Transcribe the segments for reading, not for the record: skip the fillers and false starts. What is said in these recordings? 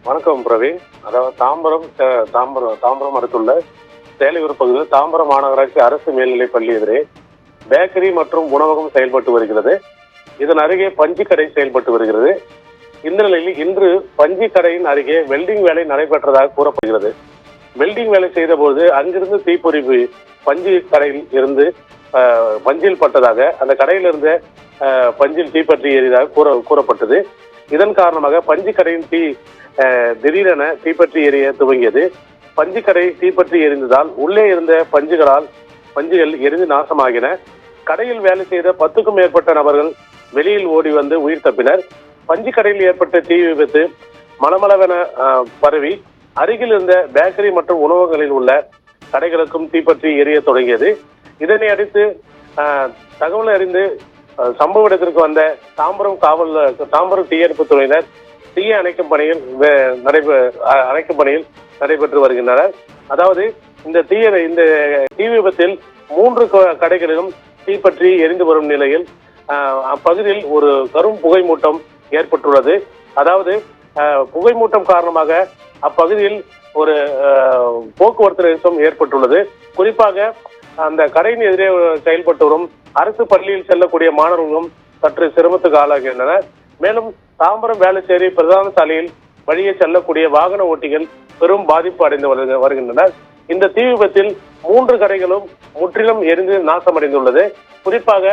வணக்கம் பிரவீன். அதாவது தாம்பரம் அடுத்துள்ள சேலையூர் பகுதியில் தாம்பரம் மாநகராட்சி அரசு மேல்நிலைப் பள்ளி எதிரே பேக்கரி மற்றும் உணவகம் செயல்பட்டு வருகிறது. இதன் அருகே பஞ்சு கடை செயல்பட்டு வருகிறது. இந்த நிலையில் இன்று பஞ்சு கடையின் அருகே வெல்டிங் வேலை நடைபெற்றதாக கூறப்படுகிறது. வெல்டிங் வேலை செய்த போது அங்கிருந்து தீப்பொறி பஞ்சு கடையில் இருந்து பஞ்சில் பட்டதாக, அந்த கடையில் இருந்த பஞ்சில் தீப்பற்றி எரியதாக கூறப்பட்டது. இதன் காரணமாக பஞ்சு கடையின் திடீரென தீப்பற்றி எரிய துவங்கியது. பஞ்சு கடை தீப்பற்றி எரிந்ததால் உள்ளே இருந்த பஞ்சுகள் எரிந்து நாசமாகின. கடையில் வேலை செய்த 10க்கும் மேற்பட்ட நபர்கள் வெளியில் ஓடி வந்து உயிர் தப்பினர். பஞ்சு கடையில் ஏற்பட்ட தீ விபத்து மளமளவென பரவி அருகில் இருந்த பேக்கரி மற்றும் உணவகங்களில் உள்ள கடைகளுக்கும் தீப்பற்றி எரிய தொடங்கியது. இதனை அடுத்து தகவல் அறிந்து சம்பவ இடத்திற்கு வந்த தாம்பரம் தீயணைப்பு துறையினர் தீயை அணைக்கும் பணியில் நடைபெற்று வருகின்றனர். அதாவது இந்த தீ விபத்தில் 3 கடைகளிலும் தீப்பற்றி எரிந்து வரும் நிலையில் அப்பகுதியில் ஒரு கரும் புகை மூட்டம் ஏற்பட்டுள்ளது. அதாவது புகை மூட்டம் காரணமாக அப்பகுதியில் ஒரு போக்குவரத்து நெரிசலும் ஏற்பட்டுள்ளது. குறிப்பாக அந்த கடையின் எதிரே செயல்பட்டு வரும் அரசு பள்ளியில் செல்லக்கூடிய மாணவர்களும் சற்று சிரமத்துக்கு ஆளாகின்றனர். மேலும் தாம்பரம் வேளச்சேரி பிரதான சாலையில் வழியே செல்லக்கூடிய வாகன ஓட்டிகள் பெரும் பாதிப்பு அடைந்து வருகின்றனர். இந்த தீ விபத்தில் 3 கடைகளும் முற்றிலும் எரிந்து நாசமடைந்துள்ளது. குறிப்பாக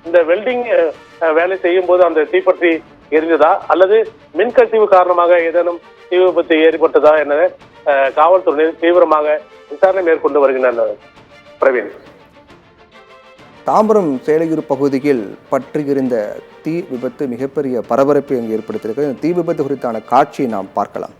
இந்த வெல்டிங் வேலை செய்யும் போது அந்த தீப்பற்றி எரிந்ததா அல்லது மின்கசிவு காரணமாக ஏதேனும் தீ விபத்து ஏற்பட்டதா என காவல்துறையினர் தீவிரமாக விசாரணை மேற்கொண்டு வருகின்றனர். பிரவீன். தாம்பரம் சேலையூர் பகுதியில் பற்றியிருந்த தீ விபத்து மிகப்பெரிய பரபரப்பை அங்கு ஏற்படுத்தியிருக்கிறது. தீ விபத்து குறித்தான காட்சியை நாம் பார்க்கலாம்.